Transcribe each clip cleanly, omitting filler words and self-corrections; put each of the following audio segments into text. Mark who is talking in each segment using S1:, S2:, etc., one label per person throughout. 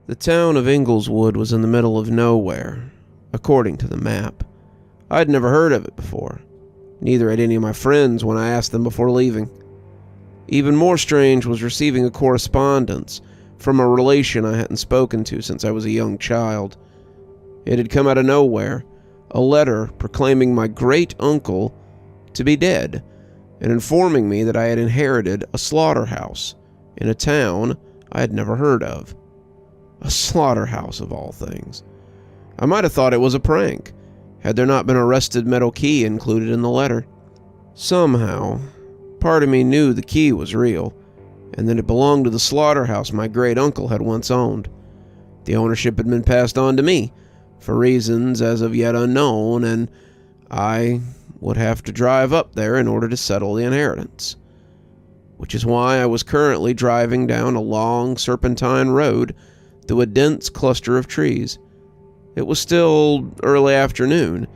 S1: The town of Ingleswood was in the middle of nowhere, according to the map. I'd never heard of it before. Neither had any of my friends when I asked them before leaving. Even more strange was receiving a correspondence from a relation I hadn't spoken to since I was a young child. It had come out of nowhere, a letter proclaiming my great-uncle to be dead and informing me that I had inherited a slaughterhouse in a town I had never heard of. A slaughterhouse, of all things. I might have thought it was a prank, had there not been a rusted metal key included in the letter. Somehow, part of me knew the key was real, and that it belonged to the slaughterhouse my great-uncle had once owned. The ownership had been passed on to me, for reasons as of yet unknown, and I would have to drive up there in order to settle the inheritance. Which is why I was currently driving down a long serpentine road through a dense cluster of trees. It was still early afternoon,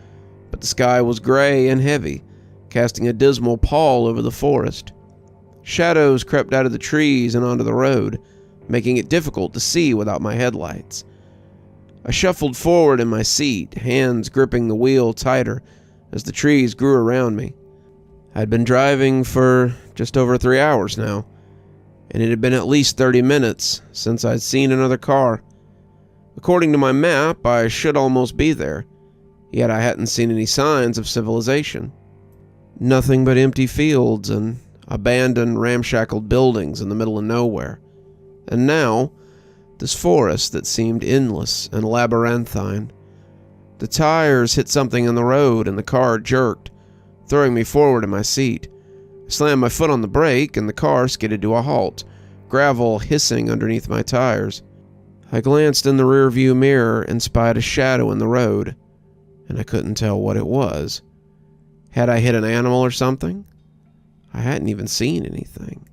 S1: but the sky was gray and heavy, casting a dismal pall over the forest. Shadows crept out of the trees and onto the road, making it difficult to see without my headlights. I shuffled forward in my seat, hands gripping the wheel tighter as the trees grew around me. I'd been driving for just over 3 hours now, and it had been at least 30 minutes since I'd seen another car. According to my map, I should almost be there, yet I hadn't seen any signs of civilization. Nothing but empty fields and abandoned, ramshackle buildings in the middle of nowhere. And now, this forest that seemed endless and labyrinthine. The tires hit something in the road and the car jerked, throwing me forward in my seat. I slammed my foot on the brake and the car skidded to a halt, gravel hissing underneath my tires. I glanced in the rearview mirror and spied a shadow in the road, and I couldn't tell what it was. Had I hit an animal or something? I hadn't even seen anything.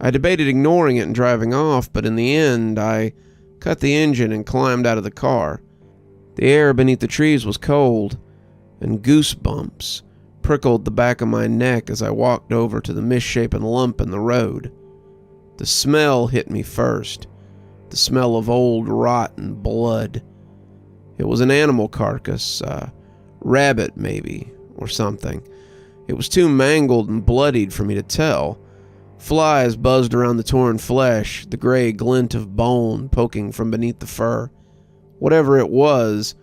S1: I debated ignoring it and driving off, but in the end, I cut the engine and climbed out of the car. The air beneath the trees was cold, and goosebumps prickled the back of my neck as I walked over to the misshapen lump in the road. The smell hit me first, the smell of old rotten blood. It was an animal carcass, a rabbit maybe, or something. It was too mangled and bloodied for me to tell. Flies buzzed around the torn flesh, the gray glint of bone poking from beneath the fur. Whatever it was,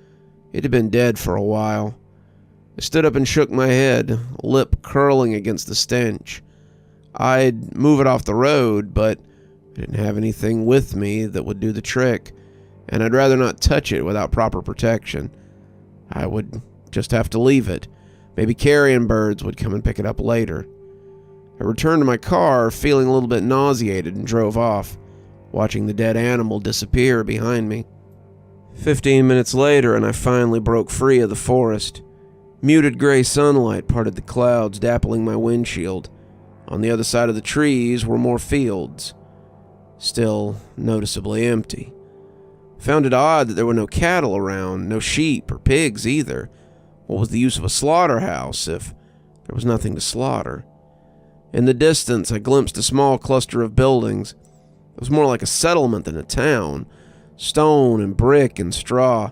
S1: it had been dead for a while. I stood up and shook my head, lip curling against the stench. I'd move it off the road, but I didn't have anything with me that would do the trick, and I'd rather not touch it without proper protection. I would just have to leave it. Maybe carrion birds would come and pick it up later. I returned to my car, feeling a little bit nauseated, and drove off, watching the dead animal disappear behind me. 15 minutes later, and I finally broke free of the forest. Muted gray sunlight parted the clouds, dappling my windshield. On the other side of the trees were more fields, still noticeably empty. Found it odd that there were no cattle around, no sheep or pigs either. What was the use of a slaughterhouse if there was nothing to slaughter? In the distance, I glimpsed a small cluster of buildings. It was more like a settlement than a town. Stone and brick and straw.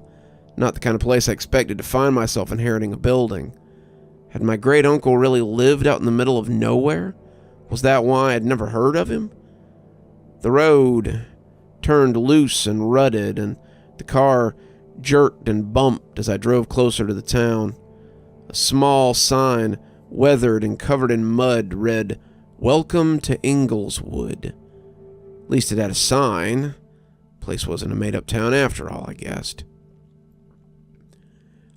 S1: Not the kind of place I expected to find myself inheriting a building. Had my great-uncle really lived out in the middle of nowhere? Was that why I'd never heard of him? The road turned loose and rutted, and the car jerked and bumped as I drove closer to the town. A small sign, weathered and covered in mud, read, "Welcome to Ingleswood." At least it had a sign. The place wasn't a made-up town after all, I guessed.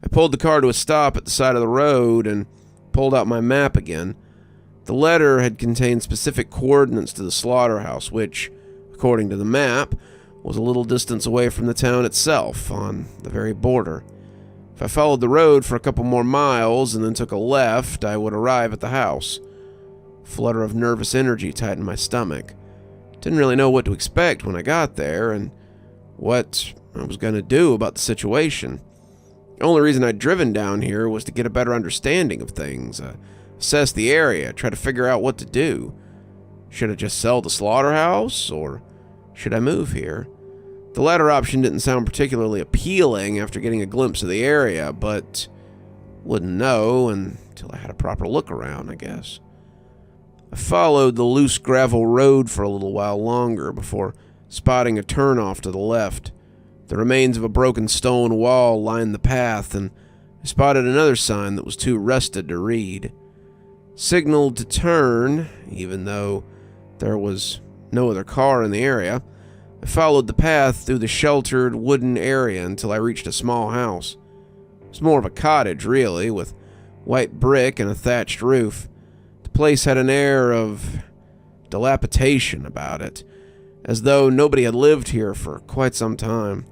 S1: I pulled the car to a stop at the side of the road and pulled out my map again. The letter had contained specific coordinates to the slaughterhouse, which, according to the map, was a little distance away from the town itself, on the very border. If I followed the road for a couple more miles and then took a left, I would arrive at the house. A flutter of nervous energy tightened my stomach. Didn't really know what to expect when I got there, and what I was going to do about the situation. The only reason I'd driven down here was to get a better understanding of things, assess the area, try to figure out what to do. Should I just sell the slaughterhouse, or should I move here? The latter option didn't sound particularly appealing after getting a glimpse of the area, but wouldn't know until I had a proper look around, I guess. I followed the loose gravel road for a little while longer before spotting a turnoff to the left. The remains of a broken stone wall lined the path, and I spotted another sign that was too rusted to read. Signaled to turn, even though there was no other car in the area. I followed the path through the sheltered wooden area until I reached a small house. It was more of a cottage, really, with white brick and a thatched roof. The place had an air of dilapidation about it, as though nobody had lived here for quite some time.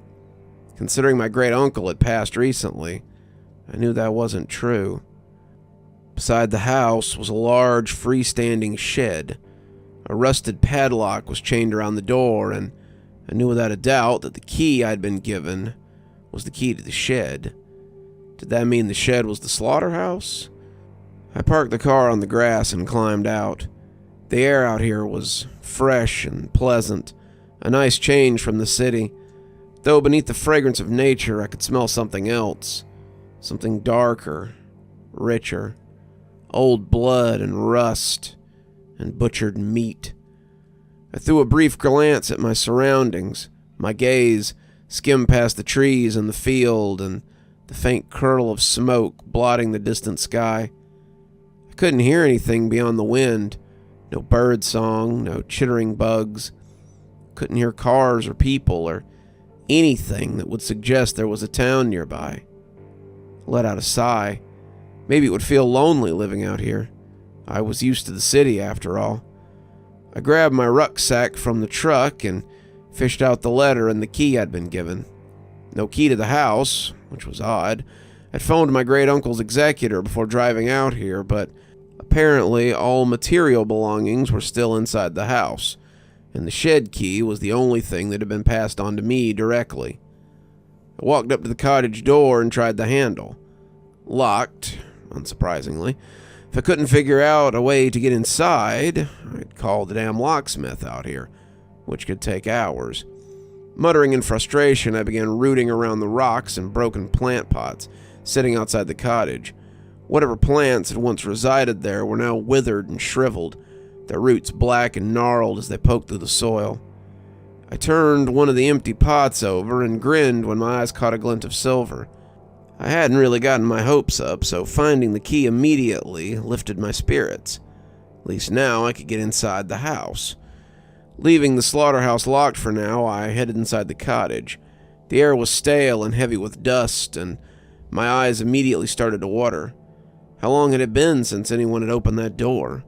S1: Considering my great-uncle had passed recently, I knew that wasn't true. Beside the house was a large freestanding shed. A rusted padlock was chained around the door, and I knew without a doubt that the key I'd been given was the key to the shed. Did that mean the shed was the slaughterhouse? I parked the car on the grass and climbed out. The air out here was fresh and pleasant, a nice change from the city. Though beneath the fragrance of nature, I could smell something else. Something darker, richer. Old blood and rust and butchered meat. I threw a brief glance at my surroundings. My gaze skimmed past the trees and the field and the faint curl of smoke blotting the distant sky. I couldn't hear anything beyond the wind. No bird song, no chittering bugs. Couldn't hear cars or people or anything that would suggest there was a town nearby. I let out a sigh. Maybe it would feel lonely living out here. I was used to the city, after all. I grabbed my rucksack from the truck and fished out the letter and the key I'd been given. No key to the house, which was odd. I'd phoned my great-uncle's executor before driving out here, but apparently all material belongings were still inside the house, and the shed key was the only thing that had been passed on to me directly. I walked up to the cottage door and tried the handle. Locked, unsurprisingly. If I couldn't figure out a way to get inside, I'd call the damn locksmith out here, which could take hours. Muttering in frustration, I began rooting around the rocks and broken plant pots sitting outside the cottage. Whatever plants had once resided there were now withered and shriveled, their roots black and gnarled as they poked through the soil. I turned one of the empty pots over and grinned when my eyes caught a glint of silver. I hadn't really gotten my hopes up, so finding the key immediately lifted my spirits. At least now I could get inside the house. Leaving the slaughterhouse locked for now, I headed inside the cottage. The air was stale and heavy with dust, and my eyes immediately started to water. How long had it been since anyone had opened that door?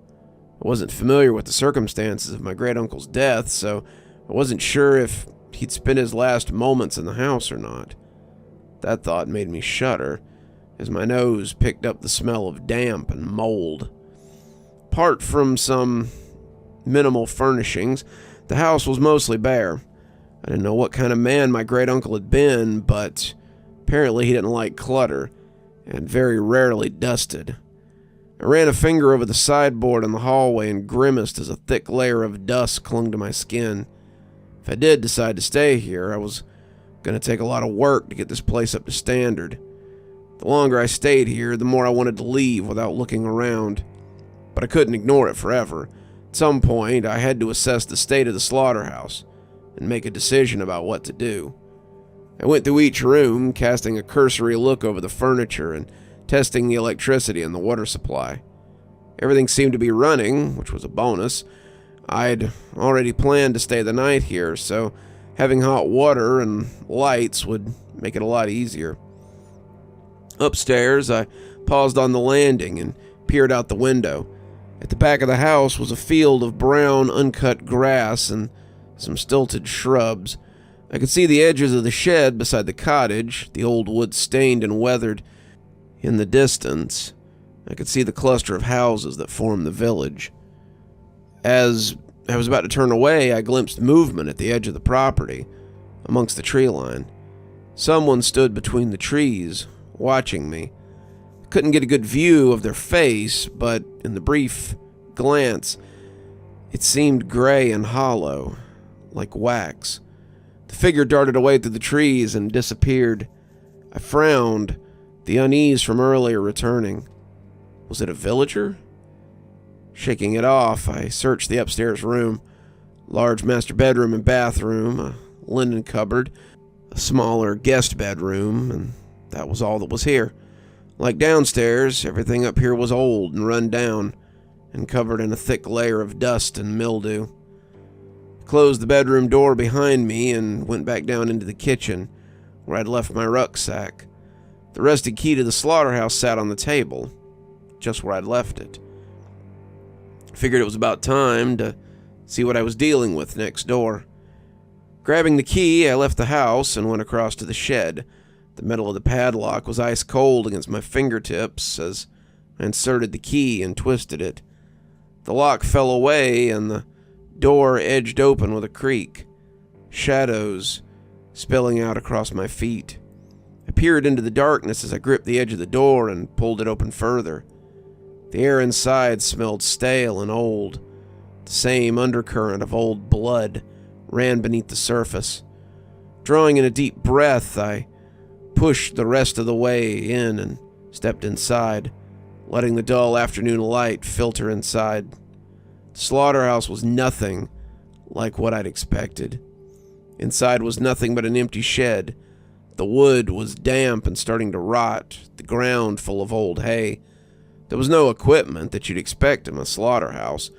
S1: I wasn't familiar with the circumstances of my great-uncle's death, so I wasn't sure if he'd spent his last moments in the house or not. That thought made me shudder, as my nose picked up the smell of damp and mold. Apart from some minimal furnishings, the house was mostly bare. I didn't know what kind of man my great-uncle had been, but apparently he didn't like clutter, and very rarely dusted. I ran a finger over the sideboard in the hallway and grimaced as a thick layer of dust clung to my skin. If I did decide to stay here, I was going to take a lot of work to get this place up to standard. The longer I stayed here, the more I wanted to leave without looking around. But I couldn't ignore it forever. At some point, I had to assess the state of the slaughterhouse and make a decision about what to do. I went through each room, casting a cursory look over the furniture and testing the electricity and the water supply. Everything seemed to be running, which was a bonus. I'd already planned to stay the night here, so having hot water and lights would make it a lot easier. Upstairs, I paused on the landing and peered out the window. At the back of the house was a field of brown, uncut grass and some stilted shrubs. I could see the edges of the shed beside the cottage, the old wood stained and weathered. In the distance, I could see the cluster of houses that formed the village. As I was about to turn away, I glimpsed movement at the edge of the property, amongst the tree line. Someone stood between the trees, watching me. I couldn't get a good view of their face, but in the brief glance, it seemed gray and hollow, like wax. The figure darted away through the trees and disappeared. I frowned, the unease from earlier returning. Was it a villager? Shaking it off, I searched the upstairs room. Large master bedroom and bathroom, a linen cupboard, a smaller guest bedroom, and that was all that was here. Like downstairs, everything up here was old and run down, and covered in a thick layer of dust and mildew. I closed the bedroom door behind me and went back down into the kitchen, where I'd left my rucksack. The rusty key to the slaughterhouse sat on the table, just where I'd left it. I figured it was about time to see what I was dealing with next door. Grabbing the key, I left the house and went across to the shed. The metal of the padlock was ice cold against my fingertips as I inserted the key and twisted it. The lock fell away and the door edged open with a creak. Shadows spilling out across my feet. I peered into the darkness as I gripped the edge of the door and pulled it open further. The air inside smelled stale and old. The same undercurrent of old blood ran beneath the surface. Drawing in a deep breath, I pushed the rest of the way in and stepped inside, letting the dull afternoon light filter inside. The slaughterhouse was nothing like what I'd expected. Inside was nothing but an empty shed. The wood was damp and starting to rot, the ground full of old hay. There was no equipment that you'd expect in a slaughterhouse.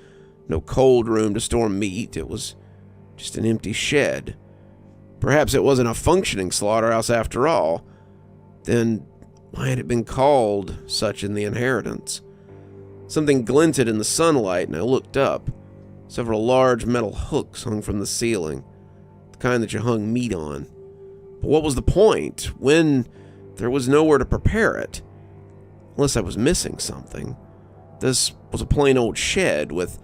S1: No cold room to store meat. It was just an empty shed. Perhaps it wasn't a functioning slaughterhouse after all. Then why had it been called such in the inheritance? Something glinted in the sunlight, and I looked up. Several large metal hooks hung from the ceiling, the kind that you hung meat on. But what was the point when there was nowhere to prepare it? Unless I was missing something. This was a plain old shed with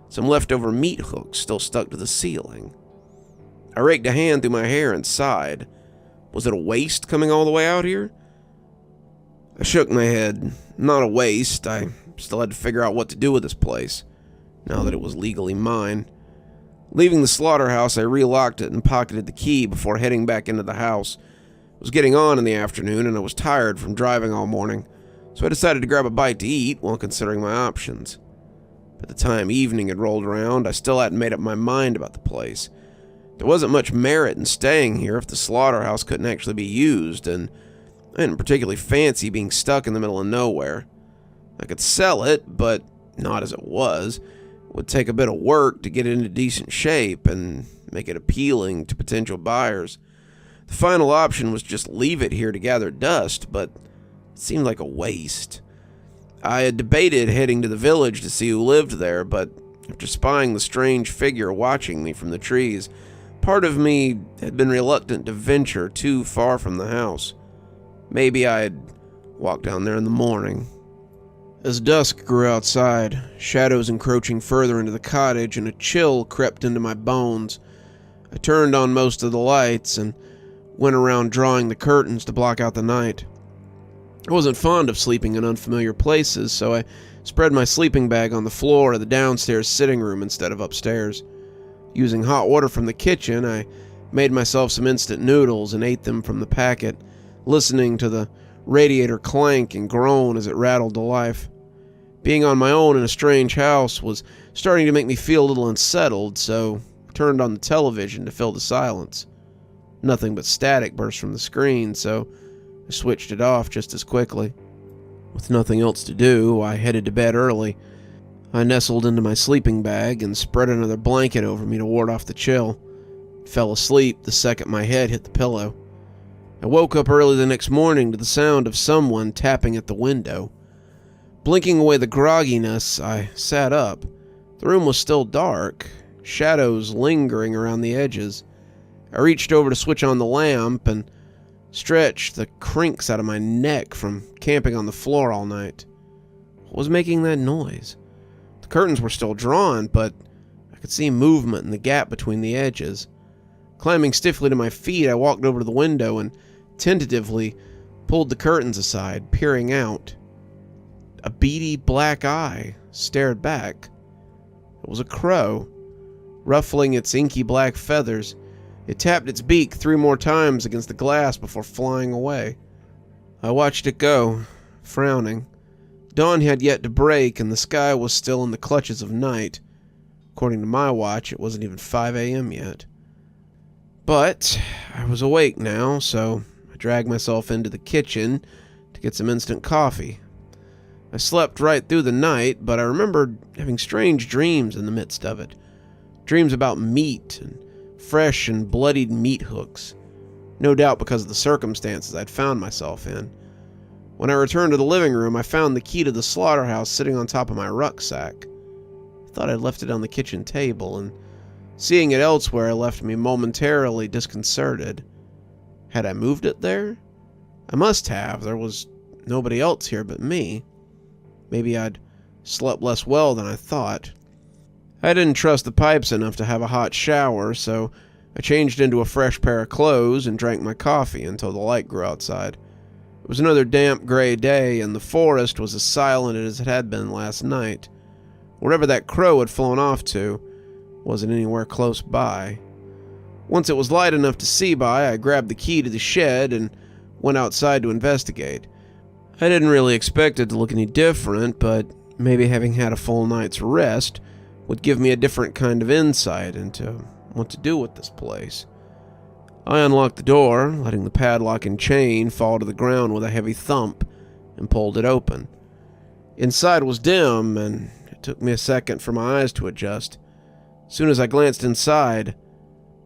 S1: some leftover meat hooks still stuck to the ceiling. I raked a hand through my hair and sighed. Was it a waste coming all the way out here? I shook my head. Not a waste. I still had to figure out what to do with this place, now that it was legally mine. Leaving the slaughterhouse, I relocked it and pocketed the key before heading back into the house. It was getting on in the afternoon, and I was tired from driving all morning, so I decided to grab a bite to eat while considering my options. By the time evening had rolled around, I still hadn't made up my mind about the place. There wasn't much merit in staying here if the slaughterhouse couldn't actually be used, and I didn't particularly fancy being stuck in the middle of nowhere. I could sell it, but not as it was. It would take a bit of work to get it into decent shape and make it appealing to potential buyers. The final option was just leave it here to gather dust, but it seemed like a waste. I had debated heading to the village to see who lived there, but after spying the strange figure watching me from the trees, part of me had been reluctant to venture too far from the house. Maybe I'd walk down there in the morning. As dusk grew outside, shadows encroaching further into the cottage, and a chill crept into my bones, I turned on most of the lights and went around drawing the curtains to block out the night. I wasn't fond of sleeping in unfamiliar places, so I spread my sleeping bag on the floor of the downstairs sitting room instead of upstairs. Using hot water from the kitchen, I made myself some instant noodles and ate them from the packet, listening to the radiator clank and groan as it rattled to life. Being on my own in a strange house was starting to make me feel a little unsettled, so I turned on the television to fill the silence. Nothing but static burst from the screen, so I switched it off just as quickly. With nothing else to do, I headed to bed early. I nestled into my sleeping bag and spread another blanket over me to ward off the chill. Fell asleep the second my head hit the pillow. I woke up early the next morning to the sound of someone tapping at the window. Blinking away the grogginess, I sat up. The room was still dark, shadows lingering around the edges. I reached over to switch on the lamp and stretched the crinks out of my neck from camping on the floor all night. What was making that noise? The curtains were still drawn, but I could see movement in the gap between the edges. Climbing stiffly to my feet, I walked over to the window and tentatively pulled the curtains aside, peering out. A beady black eye stared back. It was a crow, ruffling its inky black feathers. It tapped its beak 3 more times against the glass before flying away. I watched it go, frowning. Dawn had yet to break, and the sky was still in the clutches of night. According to my watch, it wasn't even 5 a.m. yet. But I was awake now, so I dragged myself into the kitchen to get some instant coffee. I slept right through the night, but I remembered having strange dreams in the midst of it. Dreams about meat and fresh and bloodied meat hooks. No doubt because of the circumstances I'd found myself in. When I returned to the living room, I found the key to the slaughterhouse sitting on top of my rucksack. I thought I'd left it on the kitchen table, and seeing it elsewhere left me momentarily disconcerted. Had I moved it there? I must have. There was nobody else here but me. Maybe I'd slept less well than I thought. I didn't trust the pipes enough to have a hot shower, so I changed into a fresh pair of clothes and drank my coffee until the light grew outside. It was another damp gray day, and the forest was as silent as it had been last night. Wherever that crow had flown off to wasn't anywhere close by. Once it was light enough to see by, I grabbed the key to the shed and went outside to investigate. I didn't really expect it to look any different, but maybe having had a full night's rest would give me a different kind of insight into what to do with this place. I unlocked the door, letting the padlock and chain fall to the ground with a heavy thump, and pulled it open. Inside was dim, and it took me a second for my eyes to adjust. As soon as I glanced inside,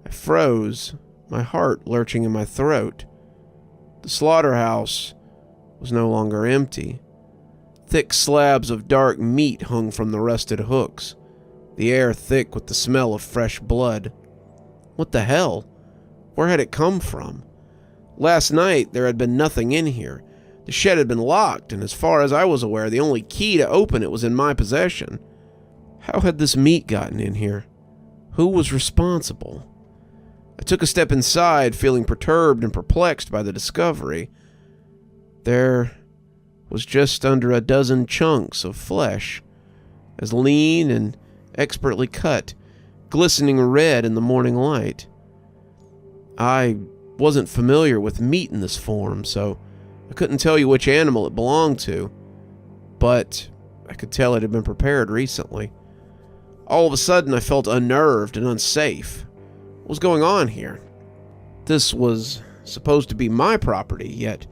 S1: I froze, my heart lurching in my throat. The slaughterhouse was no longer empty. Thick slabs of dark meat hung from the rusted hooks, the air thick with the smell of fresh blood. What the hell? Where had it come from? Last night, there had been nothing in here. The shed had been locked, and as far as I was aware, the only key to open it was in my possession. How had this meat gotten in here? Who was responsible? I took a step inside, feeling perturbed and perplexed by the discovery. There was just under a dozen chunks of flesh, as lean and expertly cut, glistening red in the morning light. I wasn't familiar with meat in this form, so I couldn't tell you which animal it belonged to, but I could tell it had been prepared recently. All of a sudden, I felt unnerved and unsafe. What was going on here? This was supposed to be my property, yet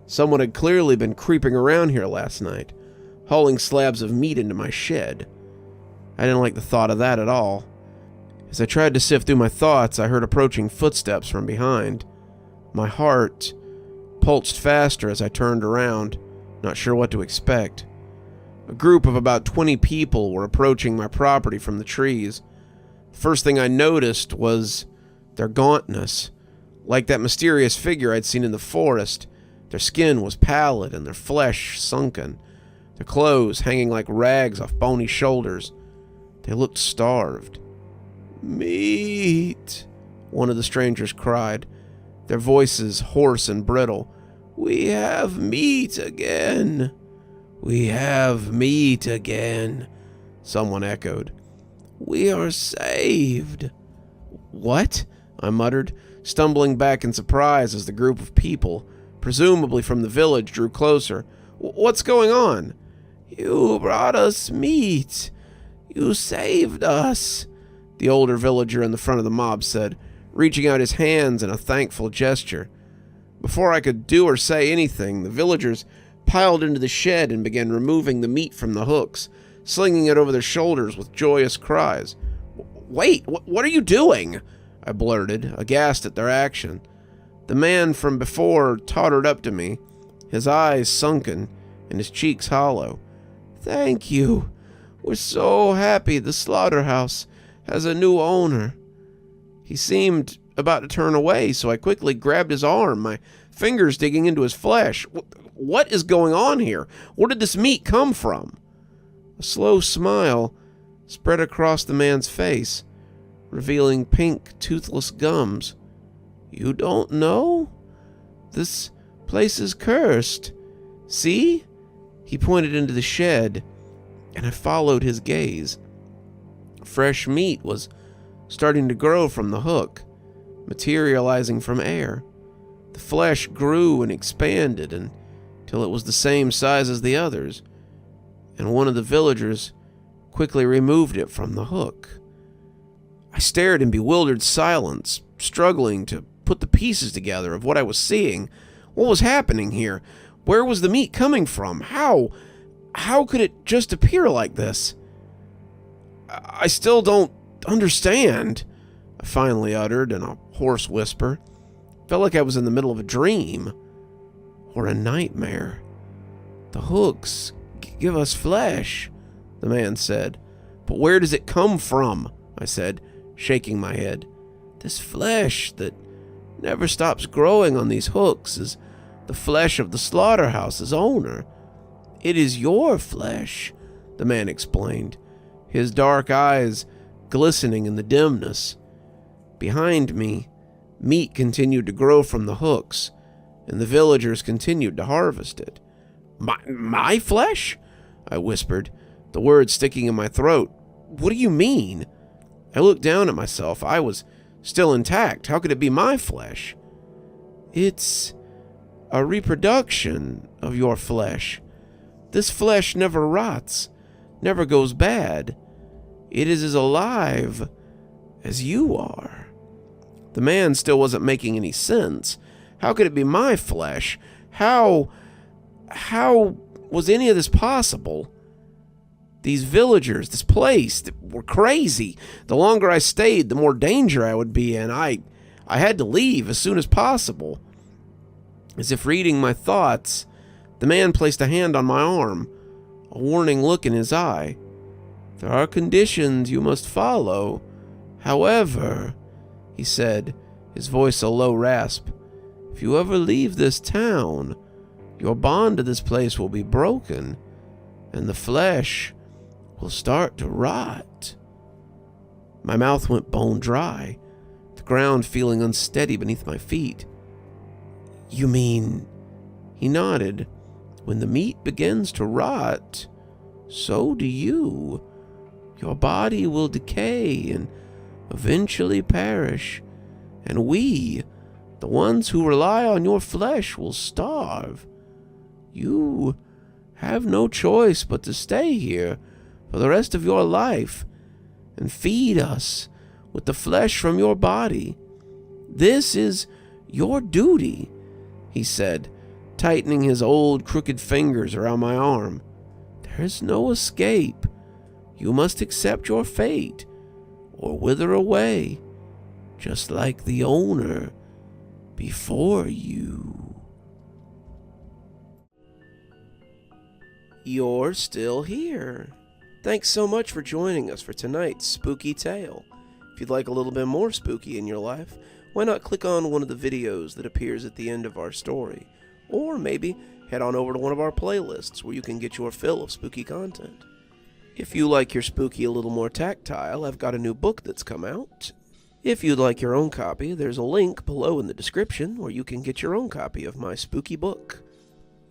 S1: someone had clearly been creeping around here last night, hauling slabs of meat into my shed. I didn't like the thought of that at all. As I tried to sift through my thoughts, I heard approaching footsteps from behind. My heart pulsed faster as I turned around, not sure what to expect. A group of about 20 people were approaching my property from the trees. The first thing I noticed was their gauntness. Like that mysterious figure I'd seen in the forest, their skin was pallid and their flesh sunken, their clothes hanging like rags off bony shoulders. They looked starved. "Meat," one of the strangers cried, their voices hoarse and brittle. "We have meat again." "We have meat again," someone echoed. "We are saved." "What?" I muttered, stumbling back in surprise as the group of people, presumably from the village, drew closer. "What's going on?" "You brought us meat. You saved us," the older villager in the front of the mob said, reaching out his hands in a thankful gesture. Before I could do or say anything, the villagers piled into the shed and began removing the meat from the hooks, slinging it over their shoulders with joyous cries. "Wait, what are you doing?" I blurted, aghast at their action. The man from before tottered up to me, his eyes sunken and his cheeks hollow. "Thank you. We're so happy the slaughterhouse has a new owner." He seemed about to turn away, so I quickly grabbed his arm, my fingers digging into his flesh. What is going on here? Where did this meat come from? A slow smile spread across the man's face, revealing pink, toothless gums. "You don't know? This place is cursed. See?" He pointed into the shed, and I followed his gaze. Fresh meat was starting to grow from the hook, materializing from air. The flesh grew and expanded until it was the same size as the others, and one of the villagers quickly removed it from the hook. I stared in bewildered silence, struggling to put the pieces together of what I was seeing. What was happening here? Where was the meat coming from? How could it just appear like this? I still don't understand, I finally uttered in a hoarse whisper. Felt like I was in the middle of a dream or a nightmare. The hooks give us flesh, the man said. But where does it come from? I said, shaking my head. This flesh that never stops growing on these hooks is the flesh of the slaughterhouse's owner. It is your flesh, the man explained, his dark eyes glistening in the dimness. Behind me, meat continued to grow from the hooks, and the villagers continued to harvest it. My flesh? I whispered, the words sticking in my throat. What do you mean? I looked down at myself. I was still intact. How could it be my flesh? It's a reproduction of your flesh. This flesh never rots, never goes bad. It is as alive as you are. The man still wasn't making any sense. How could it be my flesh? How was any of this possible? These villagers, this place, were crazy. The longer I stayed, the more danger I would be in. I had to leave as soon as possible. As if reading my thoughts, the man placed a hand on my arm, a warning look in his eye. There are conditions you must follow. However, he said, his voice a low rasp, if you ever leave this town, your bond to this place will be broken, and the flesh will start to rot. My mouth went bone dry, the ground feeling unsteady beneath my feet. You mean, he nodded, when the meat begins to rot, so do you. Your body will decay and eventually perish, and we, the ones who rely on your flesh, will starve. You have no choice but to stay here for the rest of your life and feed us with the flesh from your body. This is your duty, he said, tightening his old crooked fingers around my arm. There is no escape. You must accept your fate or wither away, just like the owner before you. You're still here. Thanks so much for joining us for tonight's spooky tale. If you'd like a little bit more spooky in your life, why not click on one of the videos that appears at the end of our story, or maybe head on over to one of our playlists where you can get your fill of spooky content. If you like your spooky a little more tactile, I've got a new book that's come out. If you'd like your own copy, there's a link below in the description where you can get your own copy of my spooky book.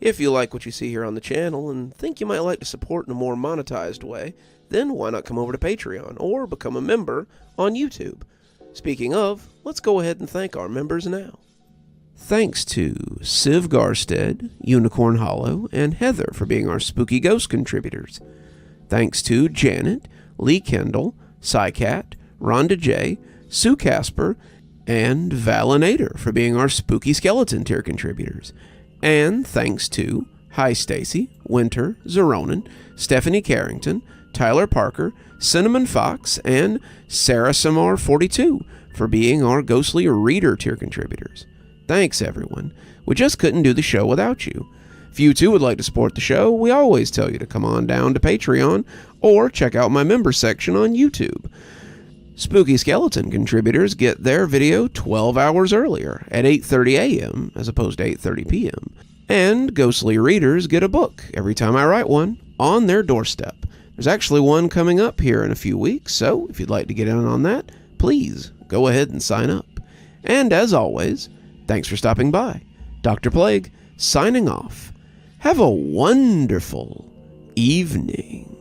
S1: If you like what you see here on the channel and think you might like to support in a more monetized way, then why not come over to Patreon or become a member on YouTube? Speaking of, let's go ahead and thank our members now. Thanks to Civ Garstad, Unicorn Hollow, and Heather for being our Spooky Ghost contributors. Thanks to Janet, Lee Kendall, Saikat, Ronda J, Sue Casper, and Valinator for being our Spooky Skeleton tier contributors. And thanks to Hi Stacy, Winter, Xaronan, Stephanie Carrington, Tyler Parker, Cinnamon Fox, and Sarah Samar 42 for being our Ghostly Reader tier contributors. Thanks everyone. We just couldn't do the show without you. If you too would like to support the show, we always tell you to come on down to Patreon or check out my member section on YouTube. Spooky Skeleton contributors get their video 12 hours earlier at 8:30 a.m. as opposed to 8:30 p.m. And Ghostly Readers get a book every time I write one on their doorstep. There's actually one coming up here in a few weeks, so if you'd like to get in on that, please go ahead and sign up. And as always, thanks for stopping by. Dr. Plague, signing off. Have a wonderful evening.